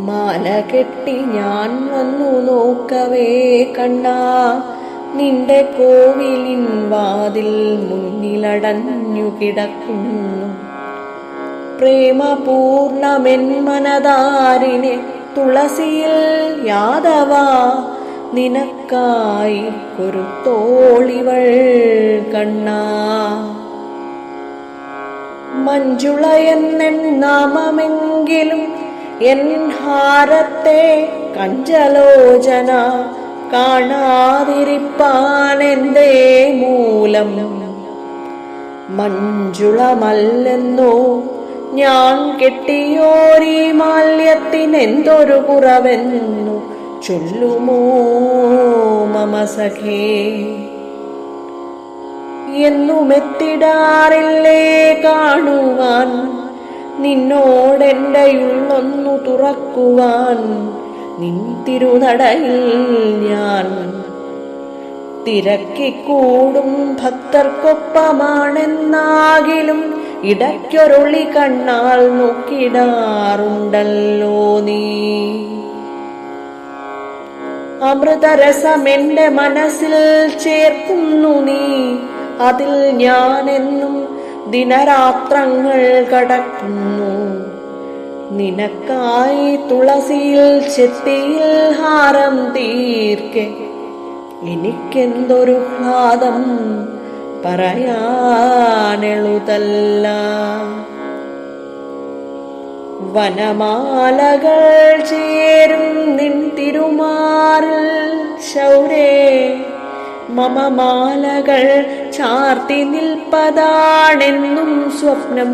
മാല കെട്ടി ഞാൻ വന്നു നോക്കവേ കണ്ണാ, നിന്റെ കോവിലിൻ വാതിൽ മുന്നിലടഞ്ഞു കിടക്കുന്നു. പ്രേമപൂർണമെൻ മനതാരിനെ തുളസിയിൽ യാദവ, നിനക്കായി കൊരുത്തോളിവൾ കണ്ണാ. മഞ്ജുള എന്നെൻ നാമമെങ്കിലും എൻ ഹാരത്തെ കഞ്ചലോചന കാണാതിരിപ്പാനെന്തേ മൂലം. മഞ്ജുളമല്ലെന്നോ ഞാൻ കെട്ടിയോരീ മാല്യത്തിനെന്തൊരു കുറവെന്നു ചൊല്ലുമോ മമ സഖേ. എന്നുമെത്തിടാറില്ലേ കാണുവാൻ നിന്നോടെൻ്റെ ഉള്ളൊന്നു തുറക്കുവാൻ. നിൻ തിരുനടയിൽ ഞാൻ തിരക്കിക്കൂടും ഭക്തർക്കൊപ്പമാണെന്നാകിലും ഇടയ്ക്കൊരുളി കണ്ണാൽ നോക്കിടാറുണ്ടല്ലോ നീ. അമൃതരസമെന്റെ മനസ്സിൽ ചേർക്കുന്നു നീ, അതിൽ ഞാനെന്നും ദിനരാത്രങ്ങൾ കടക്കുന്നു. നിനക്കായി തുളസിയിൽ ചെത്തിയിൽ ഹാരം തീർക്കെ എനിക്കെന്തൊരു ഹ്ലാദം പറയാനെളുതല്ല. വനമാലകൾ ചേരും നിൻ തിരുമാറിൽ ശൗരേ, മമ മാലകൾ ചാർത്തി നിൽപ്പതാണെന്നും സ്വപ്നം.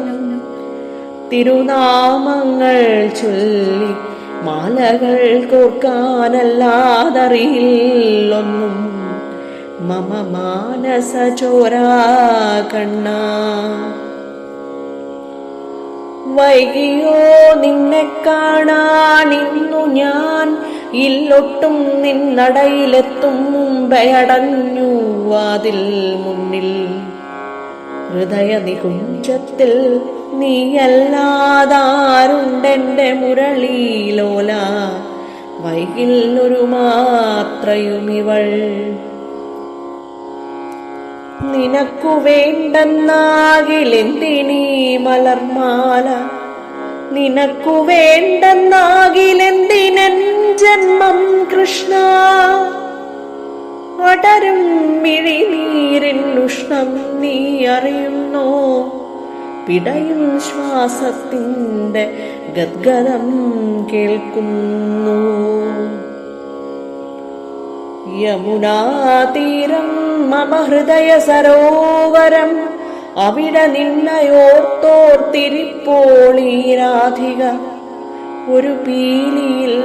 തിരുനാമങ്ങൾ ചൊല്ലി മാലകൾ കോർക്കാനല്ലാതറിയില്ലൊന്നും മമ മാനസ ചോരാ കണ്ണാ. വൈകിയോ നിന്നെ കാണാനിന്നു ഞാൻ, ഇല്ലൊട്ടും നിന്നടയിലെത്തും മുമ്പയടഞ്ഞു വാതിൽ മുന്നിൽ. ഹൃദയ നികുഞ്ചത്തിൽ നീയല്ലാതാരുണ്ടെന്റെ മുരളീലോല, വൈകില്ലൊരു മാത്രയുമിവൾ. നിനക്കു വേണ്ടെന്നാകിലെന്തിനീ മലർമാല, നിനക്കു വേണ്ടെന്നാകിലെന്തിനൻ ജന്മം കൃഷ്ണ. അടരും മിഴിനീരിൻ ഉഷ്ണം നീ അറിയുന്നോ, പിടയും ശ്വാസത്തിൻ്റെ ഗദ്ഗദം കേൾക്കുന്നു. യമുനാതീരം മമ ഹൃദയ സരോവരം, അവിടെ നിന്നയോർത്തോർത്തിരിപ്പോളീ രാധിക. ഒരു പീലിയിൽ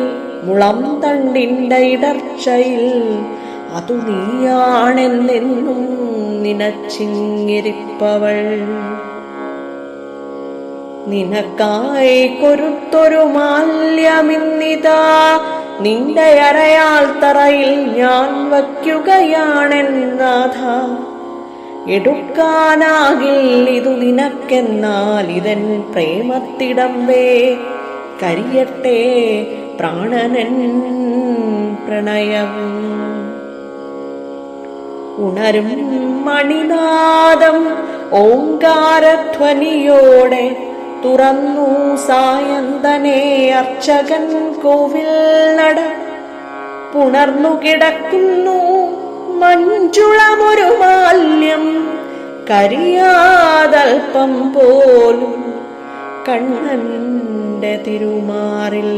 മുളം തണ്ടിൻ്റെ ഇടർച്ചയിൽ അതു നീയാണെന്നെന്നും നിനച്ചിങ്ങിരിപ്പവൾ. നിനക്കായി കൊരുത്തൊരു മാല്യമിന്നിതാ, നിന്റെ അരയാൽ തറയിൽ ഞാൻ വയ്ക്കുകയാണെന്നാഥ. എടുക്കാനാകില്ലിതു നിനക്കെന്നാൽ ഇതൻ പ്രേമത്തിടമ്പേ, കരിയട്ടെ പ്രാണനൻ പ്രണയവും. ഉണരും മണിനാദം ഓങ്കാരധ്വനിയോടെ തുറന്നു സായന്തനെ അർച്ചകൻ കോവിൽ നട. പുണർന്നു കിടക്കുന്നു മഞ്ജുളമൊരു മാല്യം, കരിയാതൽപ്പം പോലും കണ്ണന്റെ തിരുമാറിൽ.